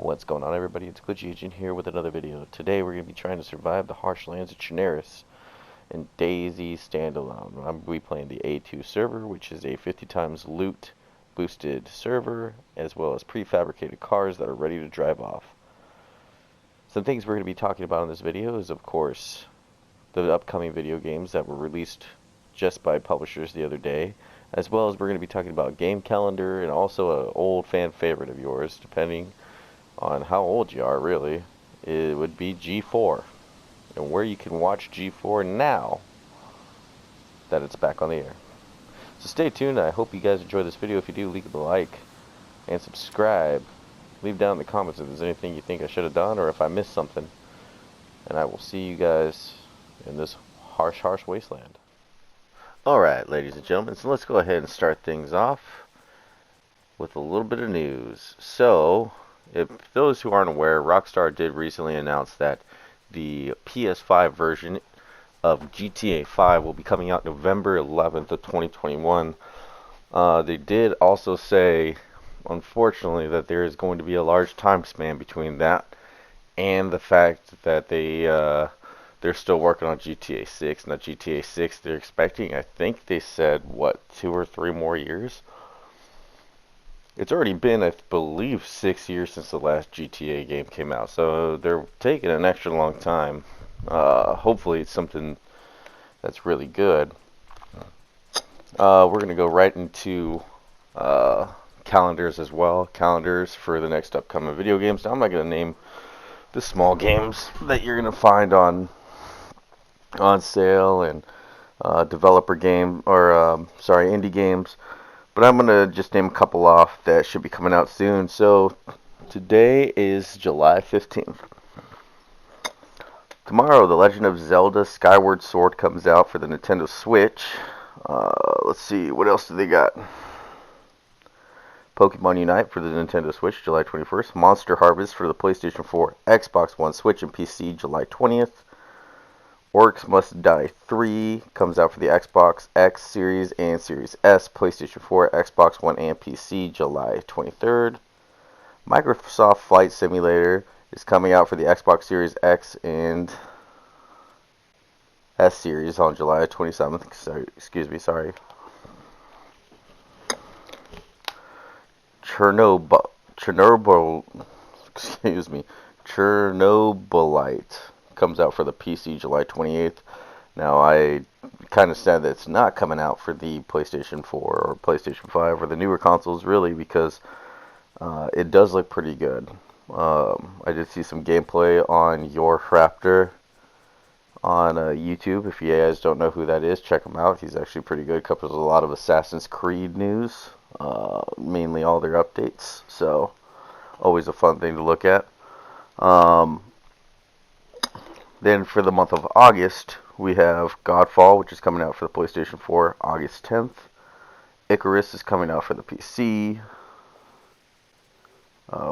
What's going on, everybody? It's Glitchy Agent here with another video. Today we're going to be trying to survive the harsh lands of Chernarus in Dayz Standalone. I'm going to be playing the A2 server, which is a 50 times loot boosted server, as well as prefabricated cars that are ready to drive off. Some things we're going to be talking about in this video is, of course, the upcoming video games that were released just by publishers the other day, as well as we're going to be talking about game calendar and also an old fan favorite of yours, depending on how old you are, really. It would be G4, and where you can watch G4 now that it's back on the air. So stay tuned. I hope you guys enjoy this video. If you do, leave a like and subscribe. Leave down in the comments if there's anything you think I should have done or if I missed something. And I will see you guys in this harsh wasteland. Alright, ladies and gentlemen, so let's go ahead and start things off with a little bit of news. So, if those who aren't aware, Rockstar did recently announce that the PS5 version of GTA 5 will be coming out November 11th of 2021. They did also say, unfortunately, that there is going to be a large time span between that and the fact that they're still working on GTA 6. Now, GTA 6, they're expecting, I think they said, 2 or 3 more years? It's already been, I believe, 6 years since the last GTA game came out, so they're taking an extra long time. Hopefully it's something that's really good. We're going to go right into calendars as well. Calendars for the next upcoming video games. Now, I'm not going to name the small games that you're going to find on sale and developer game, or indie games. But I'm going to just name a couple off that should be coming out soon. So, today is July 15th. Tomorrow, The Legend of Zelda Skyward Sword comes out for the Nintendo Switch. Let's see, what else do they got? Pokemon Unite for the Nintendo Switch, July 21st. Monster Harvest for the PlayStation 4, Xbox One, Switch, and PC, July 20th. Orcs Must Die 3 comes out for the Xbox X Series and Series S, PlayStation 4, Xbox One, and PC, July 23rd. Microsoft Flight Simulator is coming out for the Xbox Series X and S Series on July 27th. Sorry. Chernobylite comes out for the PC July 28th. Now, I kind of sad that it's not coming out for the PlayStation 4 or PlayStation 5 or the newer consoles, really, because it does look pretty good. I did see some gameplay on Your Raptor on YouTube. If you guys don't know who that is, check him out. He's actually pretty good. Covers a lot of Assassin's Creed news, mainly all their updates. So, always a fun thing to look at. Then for the month of August, we have Godfall, which is coming out for the PlayStation 4 August 10th. Icarus is coming out for the PC.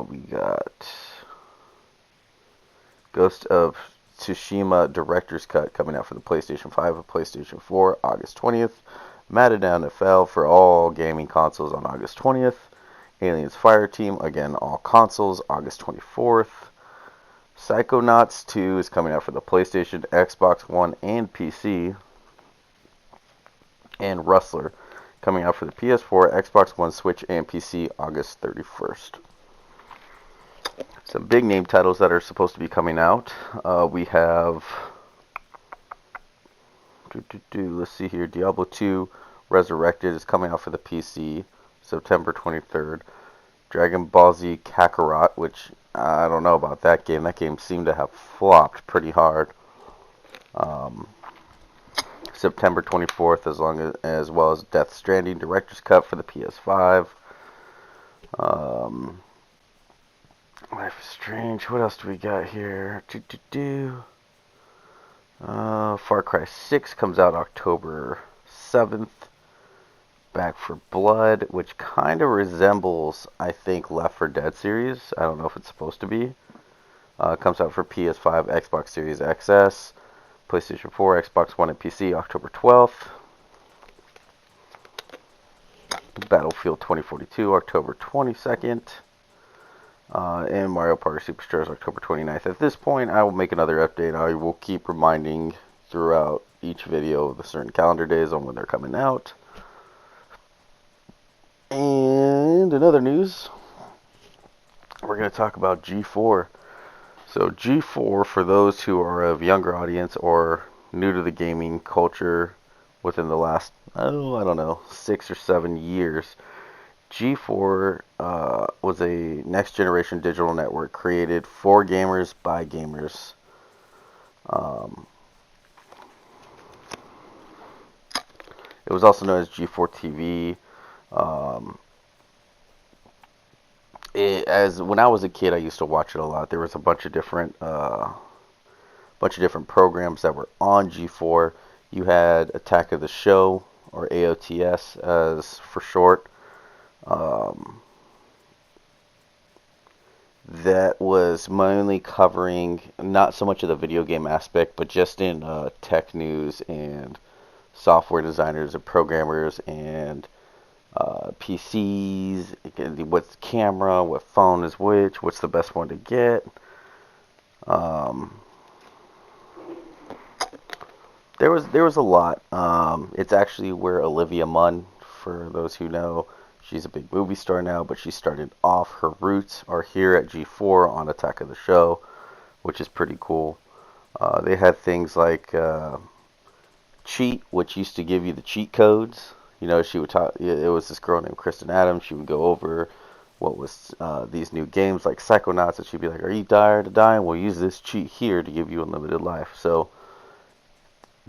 We got Ghost of Tsushima Director's Cut coming out for the PlayStation 5 and PlayStation 4 August 20th. Madden NFL for all gaming consoles on August 20th. Aliens Fireteam, again, all consoles, August 24th. Psychonauts 2 is coming out for the PlayStation, Xbox One, and PC. And Rustler coming out for the PS4, Xbox One, Switch, and PC August 31st. Some big name titles that are supposed to be coming out. We have, let's see here, Diablo 2 Resurrected is coming out for the PC, September 23rd. Dragon Ball Z Kakarot, which I don't know about that game. That game seemed to have flopped pretty hard. September 24th, as well as Death Stranding Director's Cut for the PS5. Life is Strange. What else do we got here? Far Cry 6 comes out October 7th. Back for Blood, which kind of resembles, I think, Left 4 Dead series. I don't know if it's supposed to be. Comes out for PS5, Xbox Series XS, PlayStation 4, Xbox One, and PC October 12th. Battlefield 2042, October 22nd. and Mario Party Superstars October 29th. At this point, I will make another update. I will keep reminding throughout each video of the certain calendar days on when they're coming out. And in other news, we're going to talk about G4. So G4, for those who are of younger audience or new to the gaming culture within the last, I don't know, 6 or 7 years, G4 was a next generation digital network created for gamers by gamers. It was also known as G4 TV. As when I was a kid, I used to watch it a lot. There was a bunch of different programs that were on G4. You had Attack of the Show, or AOTS as for short. That was mainly covering not so much of the video game aspect, but just in tech news and software designers and programmers and PCs, what's camera, what phone is which, what's the best one to get. There was a lot. It's actually where Olivia Munn, for those who know, she's a big movie star now, but she started off, her roots are here at G4 on Attack of the Show, which is pretty cool. They had things like Cheat, which used to give you the cheat codes. You know, she would talk. It was this girl named Kristen Adams. She would go over what was these new games like Psychonauts, and she'd be like, "Are you tired of dying? We'll use this cheat here to give you unlimited life." So,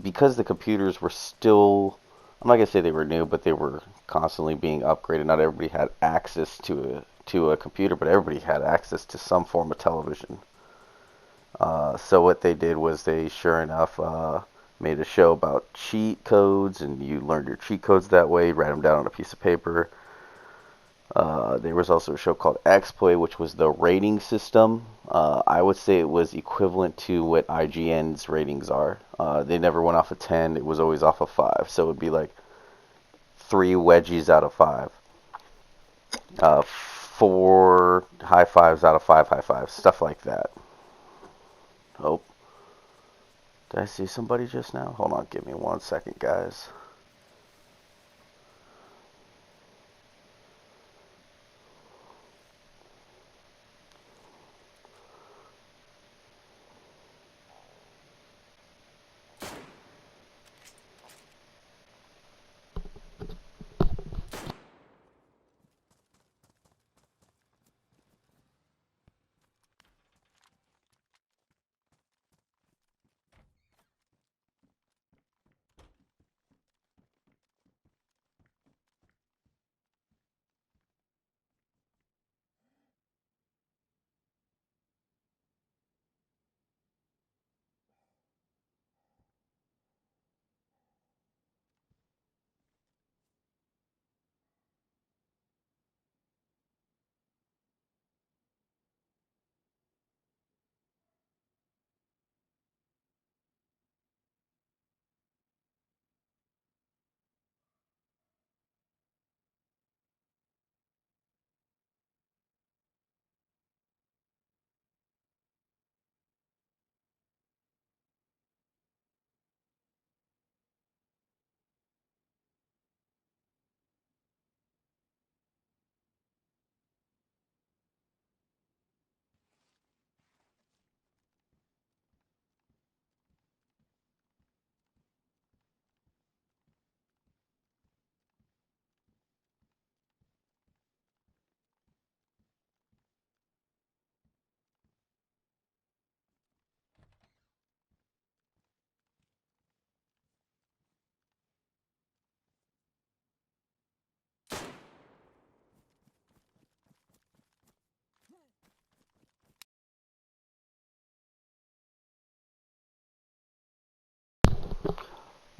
because the computers were still, I'm not gonna say they were new, but they were constantly being upgraded. Not everybody had access to a computer, but everybody had access to some form of television. So what they did was they, sure enough, made a show about cheat codes, and you learned your cheat codes that way. Write them down on a piece of paper. There was also a show called Exploit, which was the rating system. I would say it was equivalent to what IGN's ratings are. They never went off of 10. It was always off of 5. So it would be like 3 wedgies out of 5. 4 high fives out of 5 high fives. Stuff like that. Oh. Did I see somebody just now? Hold on, give me 1 second, guys.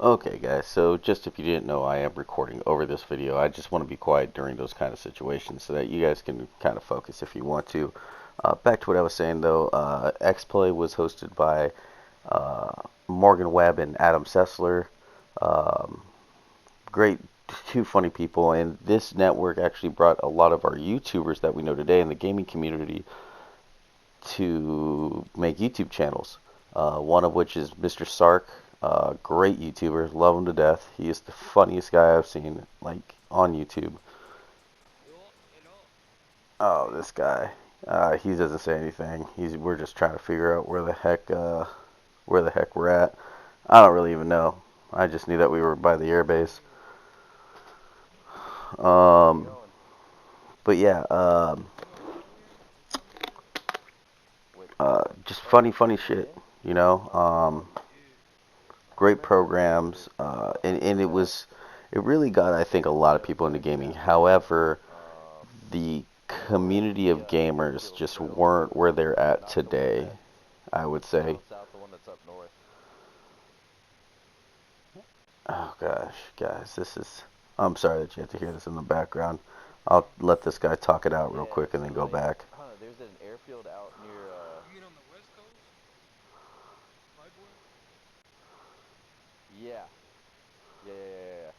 Okay, guys, so just if you didn't know, I am recording over this video. I just want to be quiet during those kind of situations so that you guys can kind of focus if you want to. Back to what I was saying, though. X-Play was hosted by Morgan Webb and Adam Sessler. Great, two funny people, and this network actually brought a lot of our YouTubers that we know today in the gaming community to make YouTube channels. One of which is Mr. Sark, great YouTuber, love him to death. He is the funniest guy I've seen, like, on YouTube. Oh, this guy. He doesn't say anything. We're just trying to figure out where the heck we're at. I don't really even know. I just knew that we were by the airbase. But yeah, just funny shit, you know. Great programs, and it really got, I think, a lot of people into gaming. However, the community of gamers just weren't where they're at today, I would say. Oh gosh, guys, I'm sorry that you have to hear this in the background. I'll let this guy talk it out real quick and then go back. There's an airfield out near. You mean on the West Coast? Yeah. Yeah.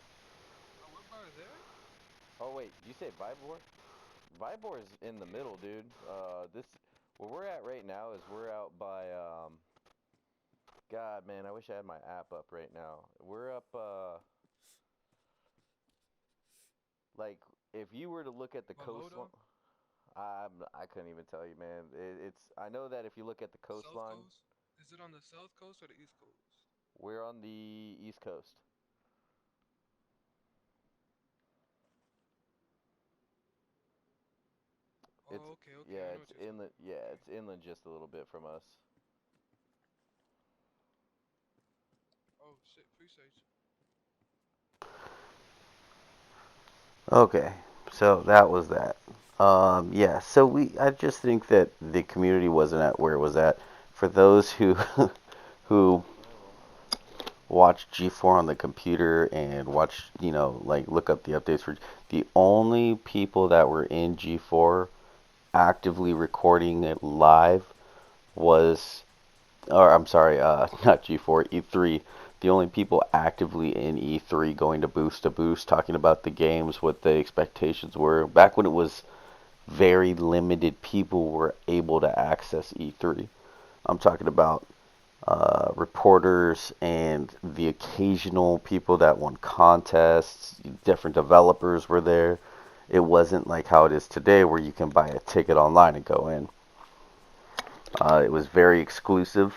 Oh, what part is there? Oh wait, you say Vibor? Vibor is in the middle, dude. Where we're at right now is we're out by God, man, I wish I had my app up right now. We're up like if you were to look at the coastline, I couldn't even tell you, man. I know that if you look at the coastline. South coast? Is it on the South Coast or the East Coast? We're on the East Coast. Oh, okay. Yeah, it's inland. Yeah, it's inland just a little bit from us. Oh shit! Appreciate you. Okay, so that was that. Yeah, so I just think that the community wasn't at where it was at. For those who who watch G4 on the computer and watch, like look up the updates for the only people that were in G4 actively recording it live was, or I'm sorry, not G4, E3. The only people actively in E3 going to boost to boost, talking about the games, what the expectations were. Back when it was very limited people were able to access E3. I'm talking about reporters and the occasional people that won contests. Different developers were there. It wasn't like how it is today where you can buy a ticket online and go in. It was very exclusive,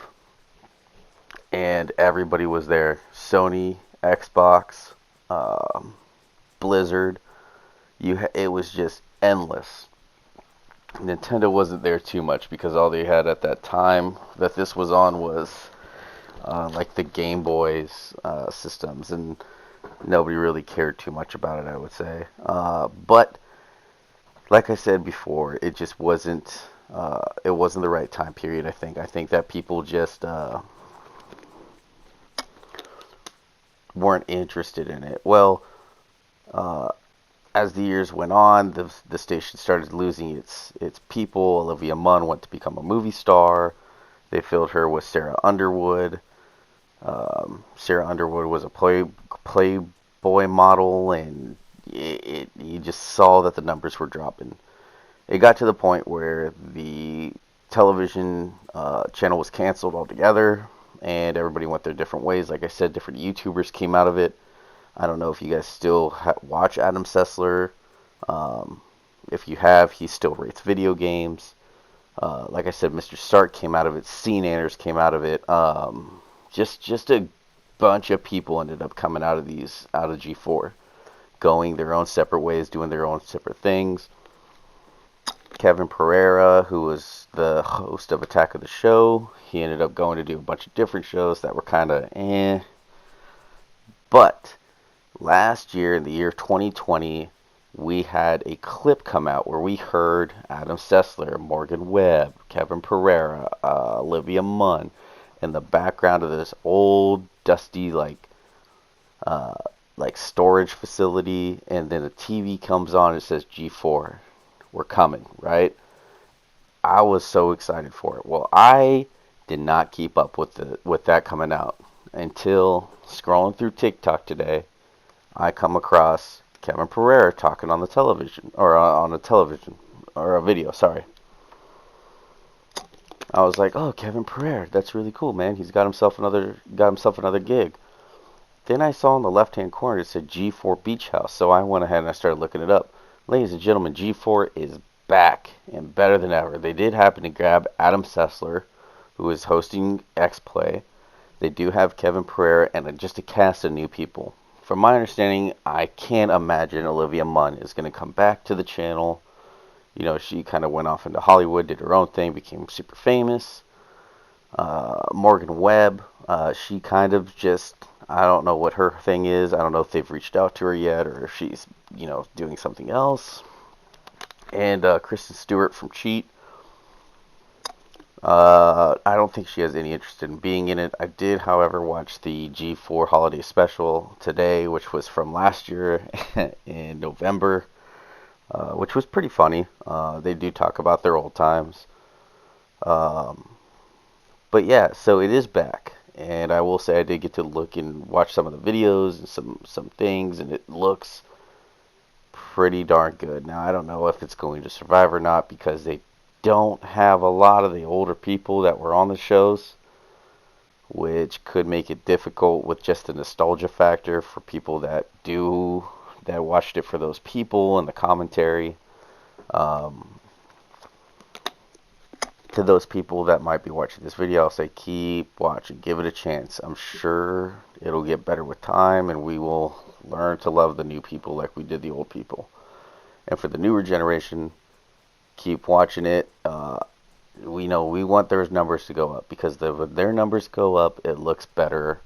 and everybody was there. Sony, Xbox, Blizzard. It was just endless. Nintendo wasn't there too much because all they had at that time that this was on was like the Game Boys systems, and nobody really cared too much about it, I would say. But like I said before, it just wasn't. It wasn't the right time period. I think that people just weren't interested in it. Well, as the years went on, the station started losing its people. Olivia Munn went to become a movie star. They filled her with Sarah Underwood. Sarah Underwood was a Playboy model, and you just saw that the numbers were dropping. It got to the point where the television channel was canceled altogether, and everybody went their different ways. Like I said, different YouTubers came out of it. I don't know if you guys still watch Adam Sessler. If you have, he still rates video games. Like I said, Mr. Stark came out of it. CNanners came out of it. Just a bunch of people ended up coming out of G4, going their own separate ways, doing their own separate things. Kevin Pereira, who was the host of Attack of the Show, he ended up going to do a bunch of different shows that were kind of eh. But last year, in the year 2020, we had a clip come out where we heard Adam Sessler, Morgan Webb, Kevin Pereira, Olivia Munn in the background of this old, dusty, like storage facility, and then the TV comes on and it says G4, we're coming, right? I was so excited for it. Well, I did not keep up with that coming out until scrolling through TikTok today. I come across Kevin Pereira talking on the television, or on a television, or a video, sorry. I was like, oh, Kevin Pereira, that's really cool, man. He's got himself another gig. Then I saw in the left-hand corner it said G4 Beach House, so I went ahead and I started looking it up. Ladies and gentlemen, G4 is back and better than ever. They did happen to grab Adam Sessler, who is hosting X-Play. They do have Kevin Pereira and just a cast of new people. From my understanding, I can't imagine Olivia Munn is going to come back to the channel. You know, she kind of went off into Hollywood, did her own thing, became super famous. Morgan Webb, she kind of just, I don't know what her thing is. I don't know if they've reached out to her yet or if she's, you know, doing something else. And Kristen Stewart from Cheat. I don't think she has any interest in being in it. I did, however, watch the G4 holiday special today, which was from last year in November, which was pretty funny. They do talk about their old times. But yeah, so it is back. And I will say I did get to look and watch some of the videos and some things, and it looks pretty darn good. Now, I don't know if it's going to survive or not because they don't have a lot of the older people that were on the shows, which could make it difficult with just the nostalgia factor for people that watched it for those people and the commentary. To those people that might be watching this video, I'll say keep watching, give it a chance. I'm sure it'll get better with time, and we will learn to love the new people like we did the old people. And for the newer generation, keep watching it. We want their numbers to go up, because when their numbers go up, it looks better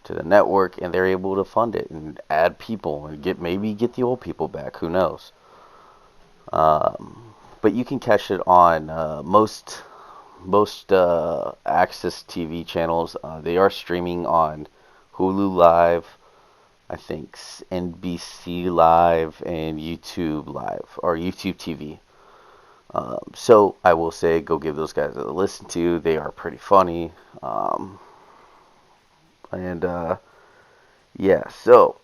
to the network, and they're able to fund it and add people and maybe get the old people back. Who knows? But you can catch it on most Access TV channels. They are streaming on Hulu Live, I think NBC Live, and YouTube Live, or YouTube TV. So I will say, go give those guys a listen to. They are pretty funny. Yeah, so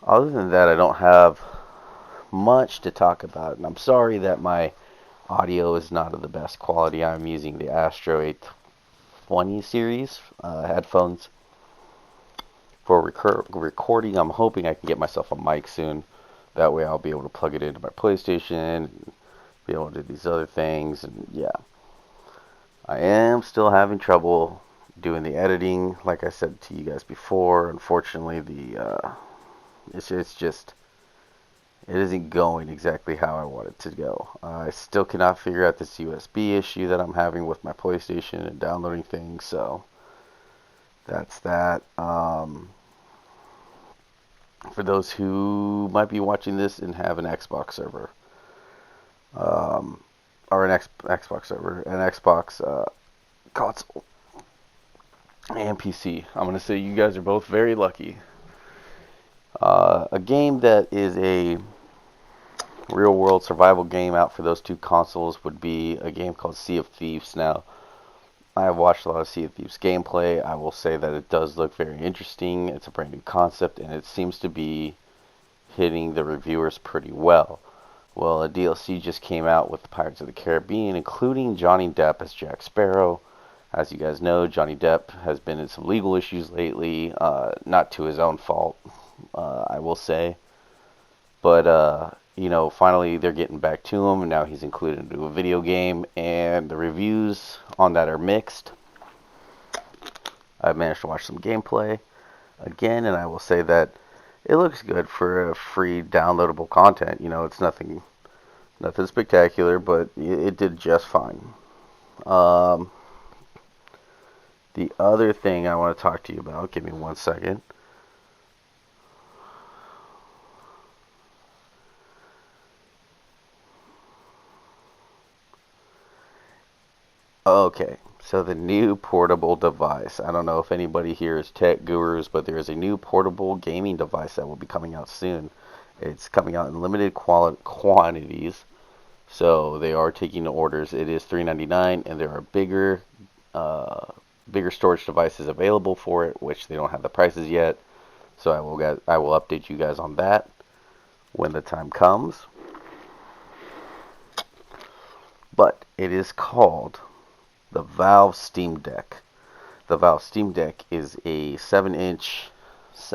other than that, I don't have much to talk about. And I'm sorry that my audio is not of the best quality. I'm using the Astro 820 series headphones for recording. I'm hoping I can get myself a mic soon. That way I'll be able to plug it into my PlayStation, and be able to do these other things. And yeah, I am still having trouble doing the editing. Like I said to you guys before, unfortunately, it isn't going exactly how I want it to go. I still cannot figure out this USB issue that I'm having with my PlayStation and downloading things, so that's that. For those who might be watching this and have an Xbox server, or an Xbox server, an Xbox console, and PC, I'm going to say you guys are both very lucky. A game that is a real-world survival game out for those two consoles would be a game called Sea of Thieves. Now, I have watched a lot of Sea of Thieves gameplay. I will say that it does look very interesting. It's a brand new concept, and it seems to be hitting the reviewers pretty well. Well, a DLC just came out with the Pirates of the Caribbean, including Johnny Depp as Jack Sparrow. As you guys know, Johnny Depp has been in some legal issues lately, not to his own fault, I will say. But, finally they're getting back to him, and now he's included into a video game, and the reviews on that are mixed. I've managed to watch some gameplay again, and I will say that it looks good for a free downloadable content. It's nothing spectacular, but it did just fine. The other thing I want to talk to you about, give me 1 second. Okay, so the new portable device. I don't know if anybody here is tech gurus, but there is a new portable gaming device that will be coming out soon. It's coming out in limited quantities, so they are taking orders. It is $3.99, and there are bigger storage devices available for it, which they don't have the prices yet. So I will update you guys on that. when the time comes. But it is called the Valve Steam Deck. The Valve Steam Deck is a 7-inch,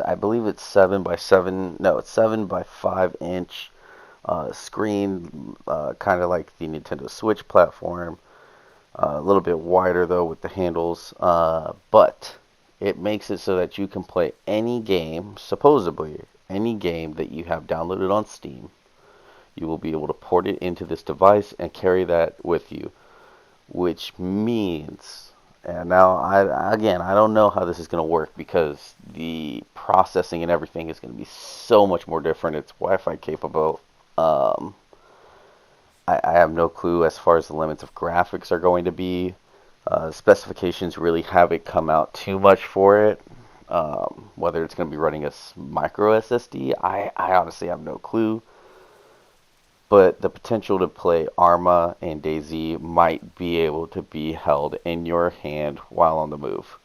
I believe it's 7 by 7, no, it's 7 by 5-inch screen, kind of like the Nintendo Switch platform. A little bit wider though with the handles, but it makes it so that you can play any game, supposedly any game that you have downloaded on Steam. You will be able to port it into this device and carry that with you, which means, and now I don't know how this is going to work because the processing and everything is going to be so much more different. It's Wi-Fi capable. I have no clue as far as the limits of graphics are going to be. Specifications really haven't come out too much for it. Whether it's going to be running a micro SSD, I honestly have no clue. But the potential to play Arma and DayZ might be able to be held in your hand while on the move.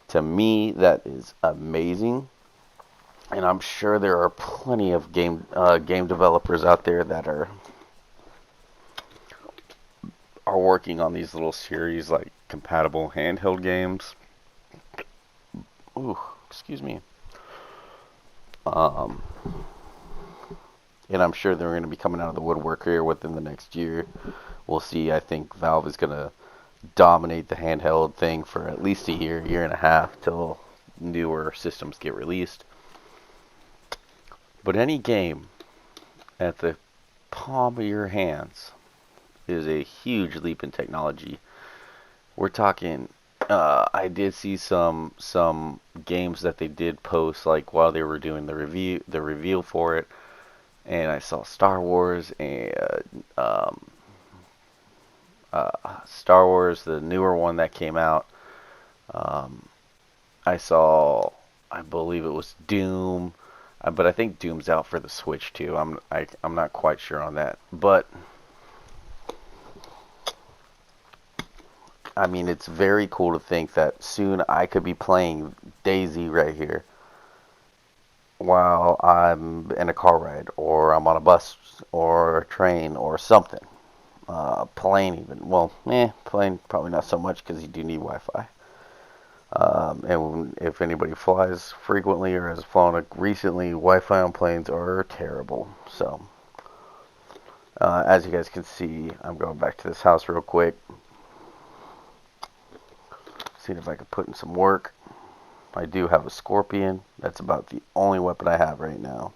To me, that is amazing. And I'm sure there are plenty of game developers out there that are working on these little series like compatible handheld games. Ooh, excuse me. And I'm sure they're going to be coming out of the woodwork here within the next year. We'll see. I think Valve is going to dominate the handheld thing for at least a year, year and a half, till newer systems get released. But any game at the palm of your hands is a huge leap in technology. We're talking, I did see some games that they did post like while they were doing the reveal for it, and I saw Star Wars and Star Wars, the newer one that came out. I saw, I believe it was Doom, but I think Doom's out for the Switch too. I'm not quite sure on that, but I mean, it's very cool to think that soon I could be playing DayZ right here while I'm in a car ride, or I'm on a bus, or a train, or something. Plane even. Well, plane probably not so much because you do need Wi-Fi. And if anybody flies frequently or has flown recently, Wi-Fi on planes are terrible. So, as you guys can see, I'm going back to this house real quick. Seeing if I can put in some work. I do have a scorpion. That's about the only weapon I have right now.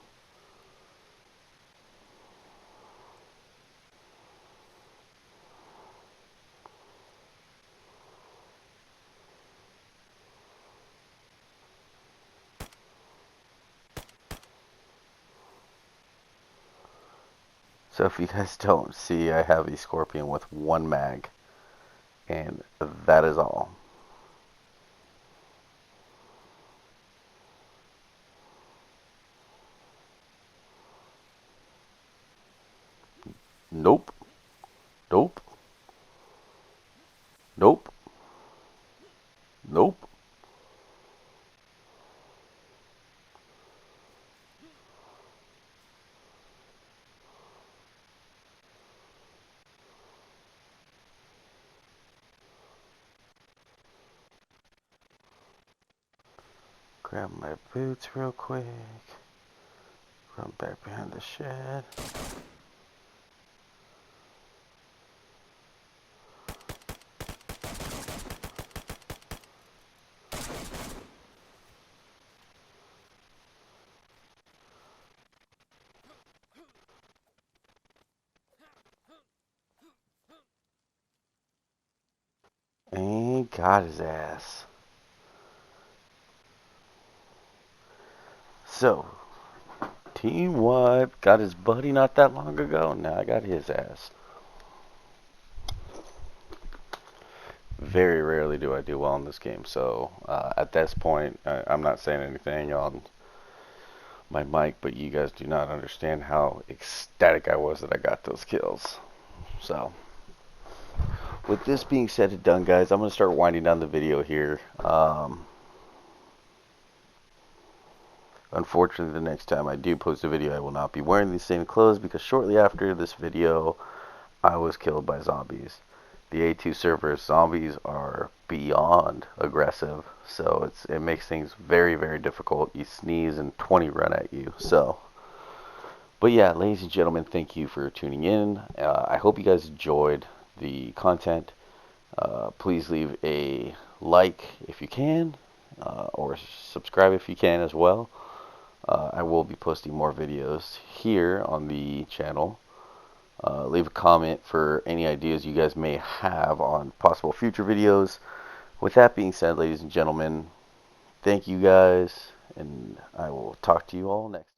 So if you guys don't see, I have a scorpion with one mag. And that is all. Nope. Nope. Nope. Nope. Grab my boots real quick. Run back behind the shed. And got his ass. So, team wipe. Got his buddy not that long ago. Now I got his ass. Very rarely do I do well in this game. So, at this point, I'm not saying anything on my mic, but you guys do not understand how ecstatic I was that I got those kills. So, with this being said and done, guys, I'm going to start winding down the video here. Unfortunately, the next time I do post a video, I will not be wearing these same clothes because shortly after this video, I was killed by zombies. The A2 server zombies are beyond aggressive, so it makes things very, very difficult. You sneeze and 20 run at you. But yeah, ladies and gentlemen, thank you for tuning in. I hope you guys enjoyed the content. Please leave a like if you can, or subscribe if you can as well. I will be posting more videos here on the channel. Leave a comment for any ideas you guys may have on possible future videos. With that being said, ladies and gentlemen, thank you guys, and I will talk to you all next.